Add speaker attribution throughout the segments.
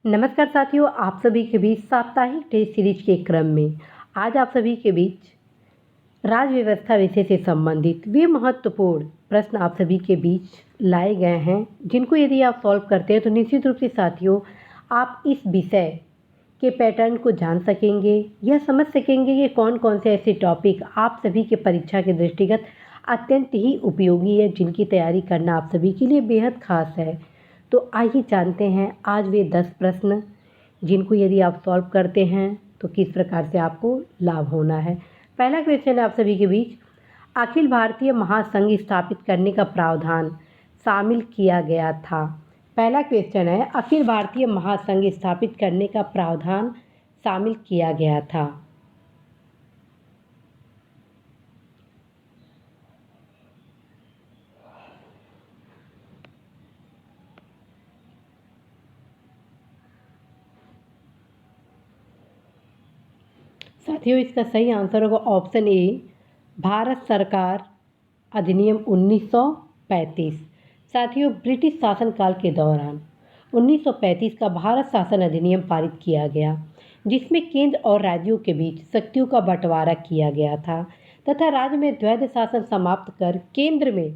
Speaker 1: नमस्कार साथियों, आप सभी के बीच साप्ताहिक टेस्ट सीरीज के क्रम में आज आप सभी के बीच राज व्यवस्था विषय से संबंधित वे महत्वपूर्ण प्रश्न आप सभी के बीच लाए गए हैं, जिनको यदि आप सॉल्व करते हैं तो निश्चित रूप से साथियों आप इस विषय के पैटर्न को जान सकेंगे, यह समझ सकेंगे कि कौन कौन से ऐसे टॉपिक आप सभी के परीक्षा के दृष्टिगत अत्यंत ही उपयोगी है, जिनकी तैयारी करना आप सभी के लिए बेहद खास है। तो आइए जानते हैं आज वे 10 प्रश्न, जिनको यदि आप सॉल्व करते हैं तो किस प्रकार से आपको लाभ होना है। पहला क्वेश्चन है आप सभी के बीच, अखिल भारतीय महासंघ स्थापित करने का प्रावधान शामिल किया गया था। पहला क्वेश्चन है, अखिल भारतीय महासंघ स्थापित करने का प्रावधान शामिल किया गया था। साथियों इसका सही आंसर होगा ऑप्शन ए, भारत सरकार अधिनियम 1935। साथियों ब्रिटिश शासनकाल के दौरान 1935 का भारत शासन अधिनियम पारित किया गया, जिसमें केंद्र और राज्यों के बीच शक्तियों का बंटवारा किया गया था तथा राज्य में द्वैध शासन समाप्त कर केंद्र में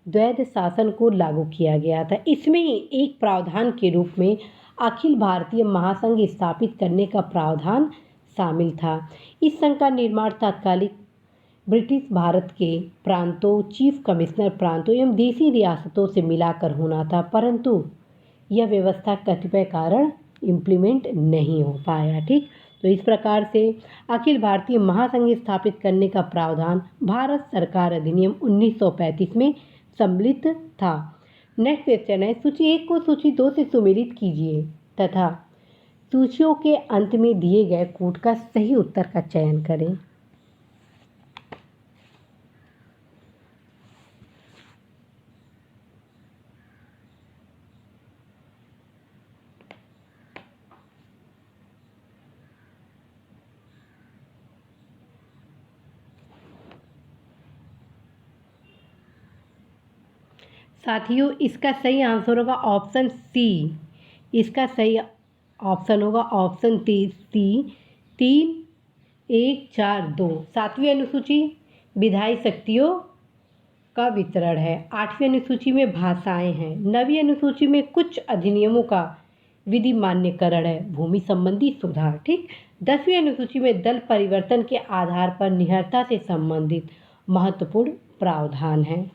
Speaker 1: द्वैध शासन को लागू किया गया था। इसमें ही एक प्रावधान के रूप में अखिल भारतीय महासंघ स्थापित करने का प्रावधान शामिल था। इस संघ का निर्माण तात्कालिक ब्रिटिश भारत के प्रांतों, चीफ कमिश्नर प्रांतों एवं देशी रियासतों से मिलाकर होना था, परंतु यह व्यवस्था कतिपय कारण इम्प्लीमेंट नहीं हो पाया। ठीक, तो इस प्रकार से अखिल भारतीय महासंघ स्थापित करने का प्रावधान भारत सरकार अधिनियम 1935 में सम्मिलित था। नेक्स्ट क्वेश्चन है, सूची 1 को सूची 2 से सुमेलित कीजिए तथा सूचियों के अंत में दिए गए कोड का सही उत्तर का चयन करें। साथियों इसका सही आंसर होगा ऑप्शन सी। इसका सही ऑप्शन होगा ऑप्शन सी, 3, 1, 4, 2। 7वीं अनुसूची विधायी शक्तियों का वितरण है। 8वीं अनुसूची में भाषाएं हैं। 9वीं अनुसूची में कुछ अधिनियमों का विधि मान्यकरण है, भूमि संबंधी सुधार। ठीक, 10वीं अनुसूची में दल परिवर्तन के आधार पर निहरता से संबंधित महत्वपूर्ण प्रावधान है।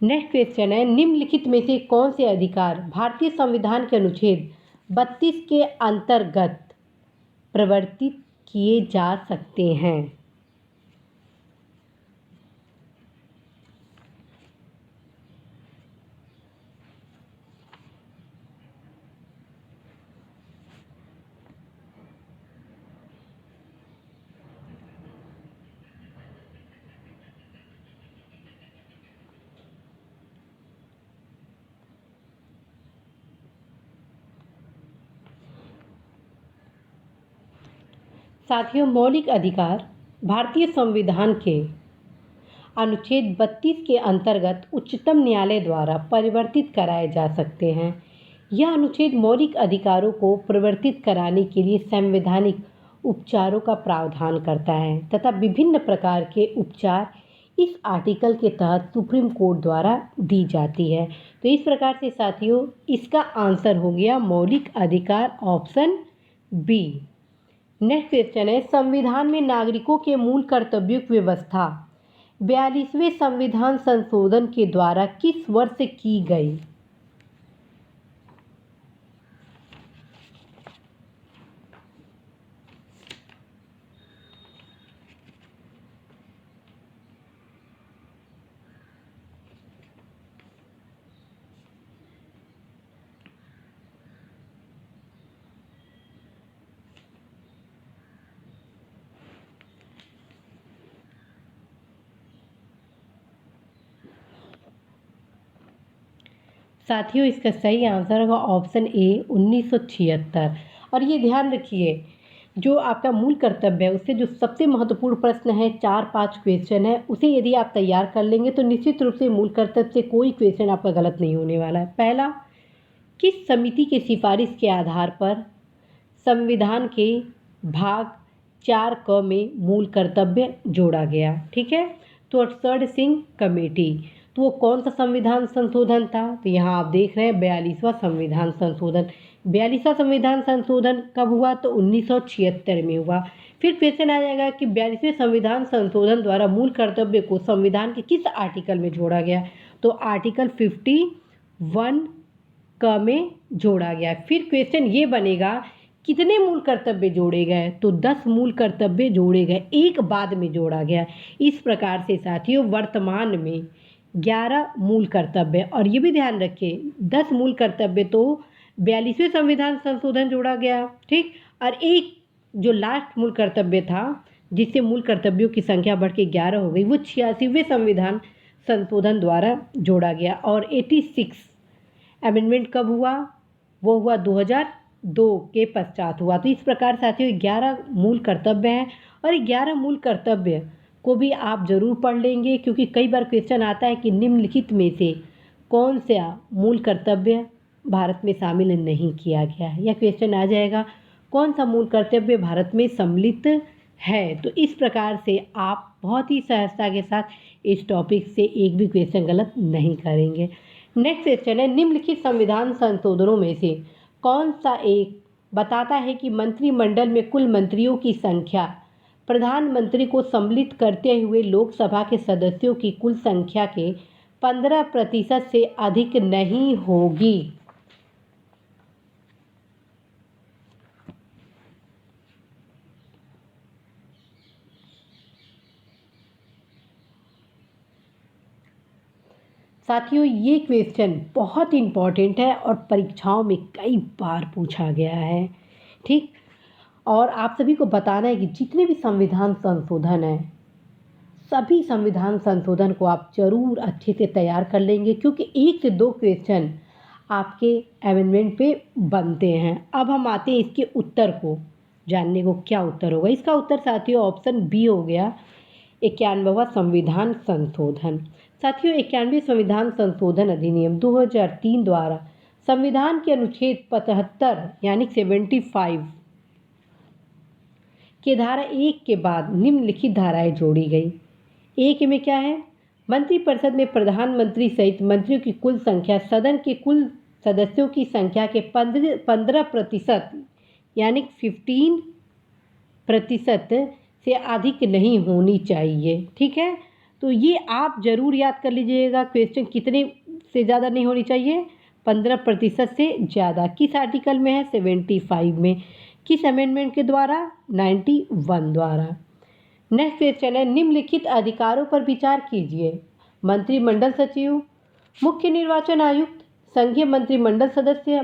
Speaker 1: नेक्स्ट क्वेश्चन है, निम्नलिखित में से कौन से अधिकार भारतीय संविधान के अनुच्छेद 32 के अंतर्गत प्रवर्तित किए जा सकते हैं। साथियों मौलिक अधिकार भारतीय संविधान के अनुच्छेद 32 के अंतर्गत उच्चतम न्यायालय द्वारा परिवर्तित कराए जा सकते हैं। यह अनुच्छेद मौलिक अधिकारों को परिवर्तित कराने के लिए संवैधानिक उपचारों का प्रावधान करता है तथा विभिन्न प्रकार के उपचार इस आर्टिकल के तहत सुप्रीम कोर्ट द्वारा दी जाती है। तो इस प्रकार से साथियों इसका आंसर हो गया मौलिक अधिकार ऑप्शन बी। नेक्स्ट क्वेश्चन है, संविधान में नागरिकों के मूल कर्तव्यों की व्यवस्था 42वें संविधान संशोधन के द्वारा किस वर्ष की गई। साथियों इसका सही आंसर होगा ऑप्शन ए 1976। और ये ध्यान रखिए जो आपका मूल कर्तव्य है उससे जो सबसे महत्वपूर्ण प्रश्न है 4-5 क्वेश्चन है, उसे यदि आप तैयार कर लेंगे तो निश्चित रूप से मूल कर्तव्य से कोई क्वेश्चन आपका गलत नहीं होने वाला है। पहला, किस समिति की सिफारिश के आधार पर संविधान के भाग 4 क में मूल कर्तव्य जोड़ा गया? ठीक है, तो 68 कमेटी। तो वो कौन सा संविधान संशोधन था? तो यहाँ आप देख रहे हैं 42वां संविधान संशोधन। 42वां संविधान संशोधन कब हुआ? तो 1976 में हुआ। फिर क्वेश्चन आ जाएगा कि 42वें संविधान संशोधन द्वारा मूल कर्तव्य को संविधान के किस आर्टिकल में जोड़ा गया? तो आर्टिकल 51 क में जोड़ा गया। फिर क्वेश्चन ये बनेगा कितने मूल कर्तव्य जोड़े गए? तो 10 मूल कर्तव्य जोड़े गए, एक बाद में जोड़ा गया। इस प्रकार से साथियों वर्तमान में 11 मूल कर्तव्य, और ये भी ध्यान रखें 10 मूल कर्तव्य तो 42वें संविधान संशोधन जोड़ा गया, ठीक, और एक जो लास्ट मूल कर्तव्य था जिससे मूल कर्तव्यों की संख्या बढ़ के 11 हो गई, वो 86वें संविधान संशोधन द्वारा जोड़ा गया। और 86 अमेंडमेंट कब हुआ? वो हुआ 2002 के पश्चात हुआ। तो इस प्रकार साथियों 11 मूल कर्तव्य हैं, और 11 मूल कर्तव्य को भी आप ज़रूर पढ़ लेंगे, क्योंकि कई बार क्वेश्चन आता है कि निम्नलिखित में से कौन सा मूल कर्तव्य भारत में शामिल नहीं किया गया है, या क्वेश्चन आ जाएगा कौन सा मूल कर्तव्य भारत में सम्मिलित है। तो इस प्रकार से आप बहुत ही सहजता के साथ इस टॉपिक से एक भी क्वेश्चन गलत नहीं करेंगे। नेक्स्ट क्वेश्चन है, निम्नलिखित संविधान संशोधनों में से कौन सा एक बताता है कि मंत्रिमंडल में कुल मंत्रियों की संख्या प्रधानमंत्री को सम्मिलित करते हुए लोकसभा के सदस्यों की कुल संख्या के 15% से अधिक नहीं होगी? साथियों ये क्वेश्चन बहुत इम्पॉर्टेंट है और परीक्षाओं में कई बार पूछा गया है, ठीक। और आप सभी को बताना है कि जितने भी संविधान संशोधन हैं, सभी संविधान संशोधन को आप ज़रूर अच्छे से तैयार कर लेंगे, क्योंकि 1 से 2 क्वेश्चन आपके अमेंडमेंट पे बनते हैं। अब हम आते हैं इसके उत्तर को जानने को, क्या उत्तर होगा। इसका उत्तर साथियों ऑप्शन बी हो गया, 91वां संविधान संशोधन। साथियों 91वें संविधान संशोधन अधिनियम 2003 द्वारा संविधान के अनुच्छेद 75 यानी 75 के धारा 1 के बाद निम्नलिखित धाराएं जोड़ी गई। एक में क्या है? मंत्रिपरिषद में प्रधानमंत्री सहित मंत्रियों की कुल संख्या सदन के कुल सदस्यों की संख्या के 15% यानी 15% से अधिक नहीं होनी चाहिए, ठीक है। तो ये आप ज़रूर याद कर लीजिएगा, क्वेश्चन कितने से ज़्यादा नहीं होनी चाहिए? 15% से ज़्यादा। किस आर्टिकल में है? 75 में। किस अमेंडमेंट के द्वारा? 91 द्वारा। नेक्स्ट क्वेश्चन है, निम्नलिखित अधिकारों पर विचार कीजिए। मंत्रिमंडल सचिव, मुख्य निर्वाचन आयुक्त, संघीय मंत्रिमंडल सदस्य,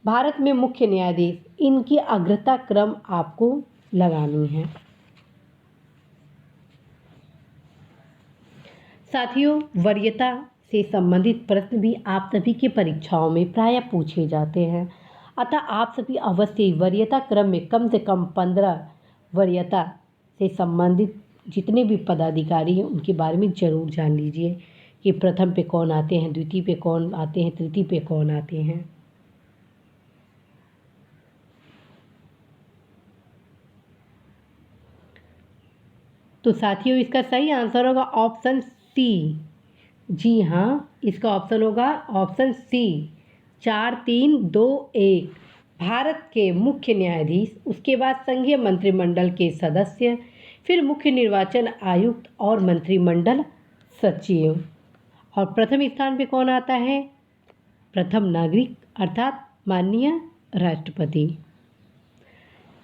Speaker 1: भारत में मुख्य न्यायाधीश, इनकी अग्रता क्रम आपको लगानी है। साथियों वरीयता से संबंधित प्रश्न भी आप सभी के परीक्षाओं में प्रायः पूछे जाते हैं, अतः आप सभी अवश्य वरीयता क्रम में कम से कम 15 वरीयता से संबंधित जितने भी पदाधिकारी हैं उनके बारे में ज़रूर जान लीजिए कि प्रथम पे कौन आते हैं, द्वितीय पे कौन आते हैं, तृतीय पे कौन आते हैं। तो साथियों इसका सही आंसर होगा ऑप्शन सी। जी हाँ, इसका ऑप्शन होगा ऑप्शन सी, 4 3 2 1। भारत के मुख्य न्यायाधीश, उसके बाद संघीय मंत्रिमंडल के सदस्य, फिर मुख्य निर्वाचन आयुक्त और मंत्रिमंडल सचिव। और प्रथम स्थान पे कौन आता है? प्रथम नागरिक अर्थात माननीय राष्ट्रपति।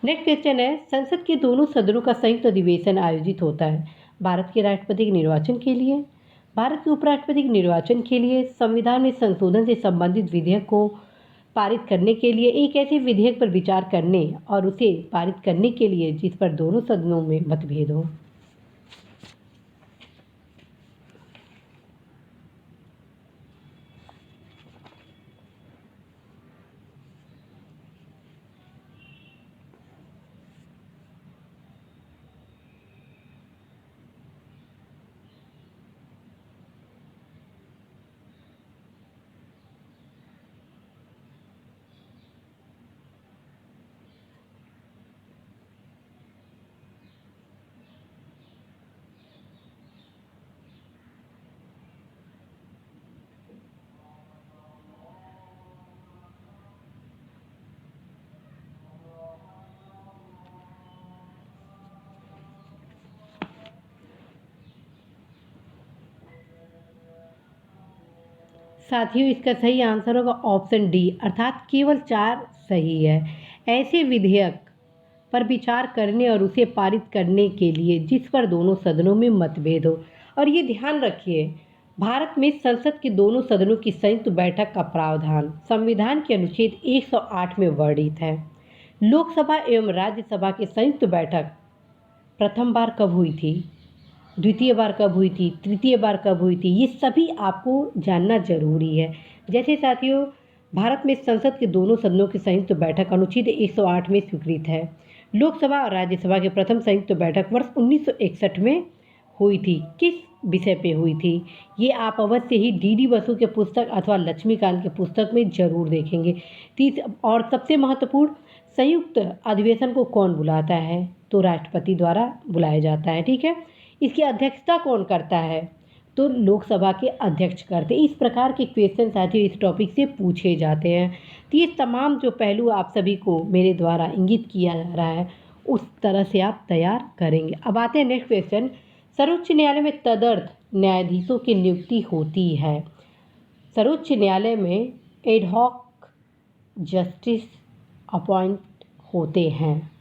Speaker 1: नेक्स्ट क्वेश्चन है, संसद के दोनों सदनों का संयुक्त अधिवेशन आयोजित होता है भारत के राष्ट्रपति के निर्वाचन के लिए, भारत के उपराष्ट्रपति के निर्वाचन के लिए, संविधान में संशोधन से संबंधित विधेयक को पारित करने के लिए, एक ऐसे विधेयक पर विचार करने और उसे पारित करने के लिए जिस पर दोनों सदनों में मतभेद हो। साथियों, इसका सही आंसर होगा ऑप्शन डी, अर्थात केवल 4 सही है। ऐसे विधेयक पर विचार करने और उसे पारित करने के लिए जिस पर दोनों सदनों में मतभेद हो। और ये ध्यान रखिए, भारत में संसद के दोनों सदनों की संयुक्त बैठक का प्रावधान संविधान के अनुच्छेद 108 में वर्णित है। लोकसभा एवं राज्यसभा की संयुक्त बैठक प्रथम बार कब हुई थी, द्वितीय बार कब हुई थी, तृतीय बार कब हुई थी, ये सभी आपको जानना जरूरी है। जैसे साथियों, भारत में संसद के दोनों सदनों की संयुक्त बैठक अनुच्छेद 108 में स्वीकृत है। लोकसभा और राज्यसभा की प्रथम संयुक्त बैठक वर्ष 1961 में हुई थी। किस विषय पे हुई थी, ये आप अवश्य ही डी बसु के पुस्तक अथवा लक्ष्मीकांत के पुस्तक में जरूर देखेंगे। और सबसे महत्वपूर्ण, संयुक्त अधिवेशन को कौन बुलाता है, तो राष्ट्रपति द्वारा बुलाया जाता है। ठीक है, इसकी अध्यक्षता कौन करता है, तो लोकसभा के अध्यक्ष करते हैं। इस प्रकार के क्वेश्चन साथियों इस टॉपिक से पूछे जाते हैं। तो ये तमाम जो पहलू आप सभी को मेरे द्वारा इंगित किया जा रहा है, उस तरह से आप तैयार करेंगे। अब आते हैं नेक्स्ट क्वेश्चन। सर्वोच्च न्यायालय में तदर्थ न्यायाधीशों की नियुक्ति होती है। सर्वोच्च न्यायालय में एडहॉक जस्टिस अपॉइंट होते हैं।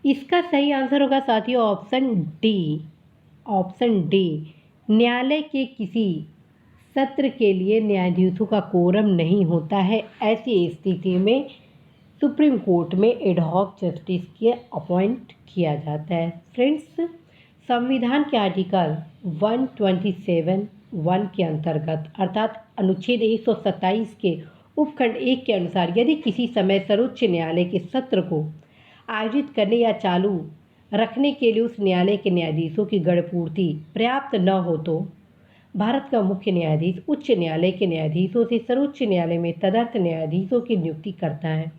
Speaker 1: इसका सही आंसर होगा साथियों ऑप्शन डी। ऑप्शन डी, न्यायालय के किसी सत्र के लिए न्यायाधीशों का कोरम नहीं होता है, ऐसी स्थिति में सुप्रीम कोर्ट में एडहॉक जस्टिस के अपॉइंट किया जाता है। फ्रेंड्स, संविधान के आर्टिकल 127(1) के अंतर्गत अर्थात अनुच्छेद 127 के उपखंड 1 के अनुसार यदि किसी समय सर्वोच्च न्यायालय के सत्र को आयोजित करने या चालू रखने के लिए उस न्यायालय के न्यायाधीशों की गणपूर्ति पर्याप्त न हो तो भारत का मुख्य न्यायाधीश उच्च न्यायालय के न्यायाधीशों से सर्वोच्च न्यायालय में तदर्थ न्यायाधीशों की नियुक्ति करता है।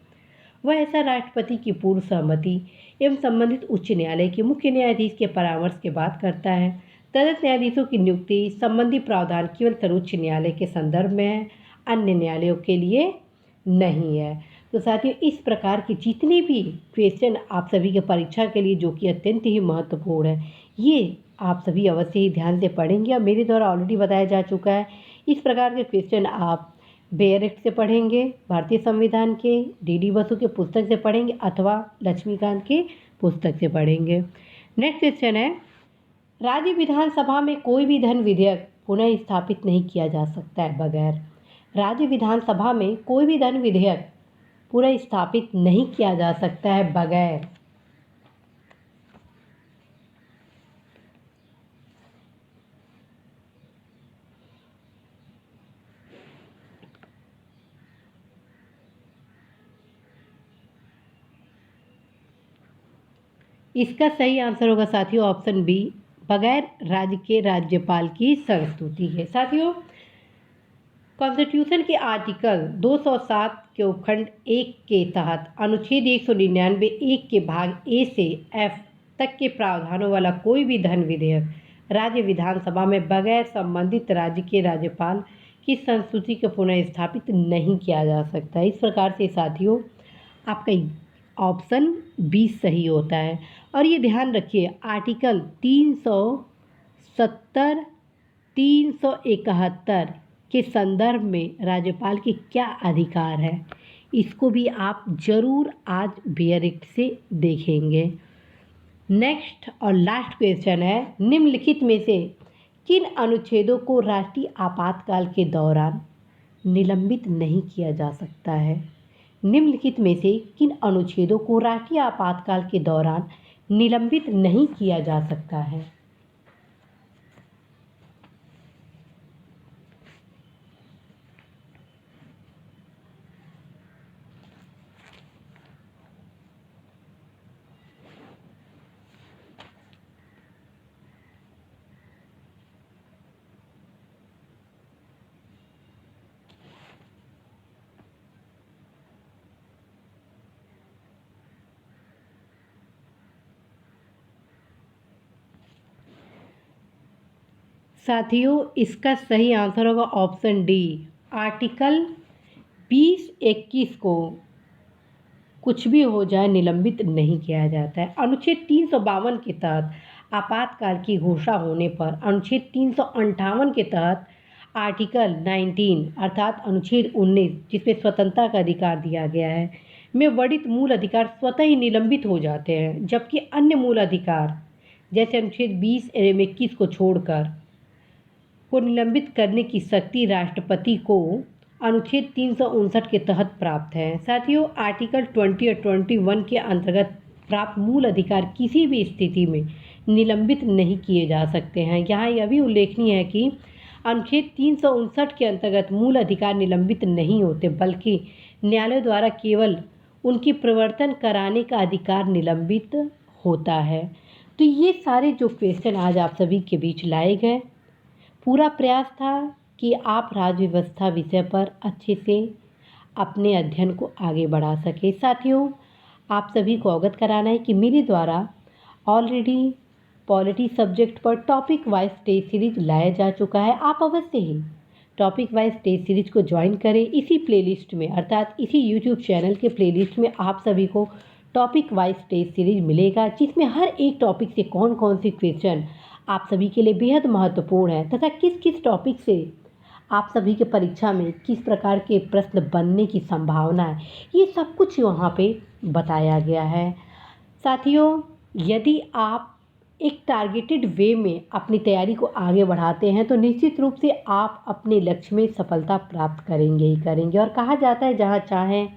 Speaker 1: वह ऐसा राष्ट्रपति की पूर्व सहमति एवं संबंधित उच्च न्यायालय के मुख्य न्यायाधीश के परामर्श के बाद करता है। तदर्थ न्यायाधीशों की नियुक्ति संबंधी प्रावधान केवल सर्वोच्च न्यायालय के संदर्भ में है, अन्य न्यायालयों के लिए नहीं है। तो साथियों, इस प्रकार के जितने भी क्वेश्चन आप सभी के परीक्षा के लिए जो कि अत्यंत ही महत्वपूर्ण है, ये आप सभी अवश्य ही ध्यान से पढ़ेंगे। और मेरे द्वारा ऑलरेडी बताया जा चुका है, इस प्रकार के क्वेश्चन आप बेयरेक्ट से पढ़ेंगे, भारतीय संविधान के डी बसु के पुस्तक से पढ़ेंगे अथवा लक्ष्मीकांत के पुस्तक से पढ़ेंगे। नेक्स्ट क्वेश्चन है, राज्य विधानसभा में कोई भी धन विधेयक पुनः स्थापित नहीं किया जा सकता है बगैर। राज्य विधानसभा में कोई भी धन विधेयक पुनः स्थापित नहीं किया जा सकता है बगैर इसका सही आंसर होगा साथियों ऑप्शन बी, बगैर राज्य के राज्यपाल की संस्तुति के। साथियों, कॉन्स्टिट्यूशन के आर्टिकल 207 के उपखंड 1 के तहत अनुच्छेद 199 1 के भाग ए से एफ तक के प्रावधानों वाला कोई भी धन विधेयक राज्य विधानसभा में बगैर संबंधित राज्य के राज्यपाल की संस्तुति को पुनः स्थापित नहीं किया जा सकता। इस प्रकार से साथियों आपका ऑप्शन बी सही होता है। और ये ध्यान रखिए, आर्टिकल 370 371 के संदर्भ में राज्यपाल के क्या अधिकार है, इसको भी आप जरूर आज बेयरेक्ट से देखेंगे। नेक्स्ट और लास्ट क्वेश्चन है, निम्नलिखित में से किन अनुच्छेदों को राष्ट्रीय आपातकाल के दौरान निलंबित नहीं किया जा सकता है। निम्नलिखित में से किन अनुच्छेदों को राष्ट्रीय आपातकाल के दौरान निलंबित नहीं किया जा सकता है। साथियों, इसका सही आंसर होगा ऑप्शन डी। आर्टिकल 20-21 को कुछ भी हो जाए निलंबित नहीं किया जाता है। अनुच्छेद 352 के तहत आपातकाल की घोषणा होने पर अनुच्छेद 358 के तहत आर्टिकल 19 अर्थात अनुच्छेद 19 जिसमें स्वतंत्रता का अधिकार दिया गया है में वर्णित मूल अधिकार स्वतः ही निलंबित हो जाते हैं, जबकि अन्य मूल अधिकार जैसे अनुच्छेद 20 एवं 21 को छोड़कर को निलंबित करने की शक्ति राष्ट्रपति को अनुच्छेद 359 के तहत प्राप्त है। साथियों, आर्टिकल 20 और 21 के अंतर्गत प्राप्त मूल अधिकार किसी भी स्थिति में निलंबित नहीं किए जा सकते हैं। यहाँ यह भी उल्लेखनीय है कि अनुच्छेद 359 के अंतर्गत मूल अधिकार निलंबित नहीं होते, बल्कि न्यायालय द्वारा केवल उनकी प्रवर्तन कराने का अधिकार निलंबित होता है। तो ये सारे जो क्वेश्चन आज आप सभी के बीच लाए गए, पूरा प्रयास था कि आप राज्य व्यवस्था विषय पर अच्छे से अपने अध्ययन को आगे बढ़ा सके। साथियों, आप सभी को अवगत कराना है कि मेरे द्वारा ऑलरेडी पॉलिटी सब्जेक्ट पर टॉपिक वाइज टेस्ट सीरीज लाया जा चुका है। आप अवश्य ही टॉपिक वाइज टेस्ट सीरीज को ज्वाइन करें। इसी प्लेलिस्ट में अर्थात इसी यूट्यूब चैनल के प्लेलिस्ट में आप सभी को टॉपिक वाइज टेस्ट सीरीज मिलेगा, जिसमें हर एक टॉपिक से कौन कौन सी क्वेश्चन आप सभी के लिए बेहद महत्वपूर्ण है तथा किस किस टॉपिक से आप सभी के परीक्षा में किस प्रकार के प्रश्न बनने की संभावना है, ये सब कुछ वहाँ पे बताया गया है। साथियों, यदि आप एक टारगेटेड वे में अपनी तैयारी को आगे बढ़ाते हैं तो निश्चित रूप से आप अपने लक्ष्य में सफलता प्राप्त करेंगे ही करेंगे। और कहा जाता है जहाँ चाहें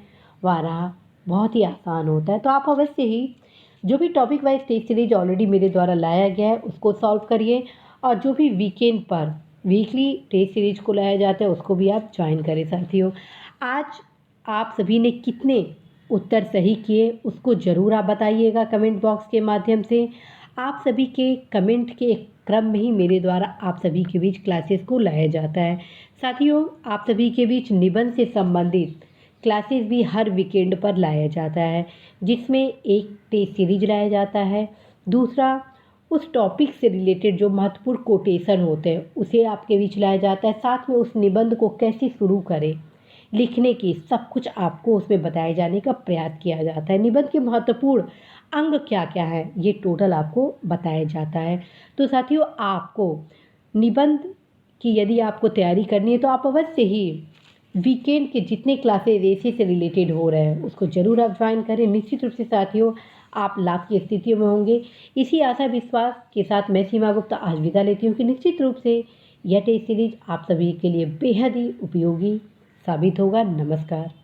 Speaker 1: वहाँ राह बहुत ही आसान होता है। तो आप अवश्य ही जो भी topic wise test series already मेरे द्वारा लाया गया है उसको सॉल्व करिए, और जो भी वीकेंड पर वीकली टेस्ट सीरीज को लाया जाता है उसको भी आप ज्वाइन करें। साथियों, आज आप सभी ने कितने उत्तर सही किए उसको ज़रूर आप बताइएगा कमेंट बॉक्स के माध्यम से। आप सभी के कमेंट के क्रम में ही मेरे द्वारा आप सभी के बीच क्लासेस को लाया जाता है। साथियों, आप सभी के बीच निबंध से संबंधित क्लासेस भी हर वीकेंड पर लाया जाता है, जिसमें एक टेस्ट सीरीज लाया जाता है, दूसरा उस टॉपिक से रिलेटेड जो महत्वपूर्ण कोटेशन होते हैं उसे आपके बीच लाया जाता है, साथ में उस निबंध को कैसे शुरू करें लिखने की सब कुछ आपको उसमें बताए जाने का प्रयास किया जाता है। निबंध के महत्वपूर्ण अंग क्या क्या है ये टोटल आपको बताया जाता है। तो साथियों, आपको निबंध की यदि आपको तैयारी करनी है तो आप अवश्य ही वीकेंड के जितने क्लासेज ऐसे से रिलेटेड हो रहे हैं उसको ज़रूर आप ज्वाइन करें। निश्चित रूप से साथियों, आप लाभ की स्थितियों में होंगे। इसी आशा विश्वास के साथ मैं सीमा गुप्ता आज विदा लेती हूँ कि निश्चित रूप से यह टेस्ट सीरीज आप सभी के लिए बेहद ही उपयोगी साबित होगा। नमस्कार।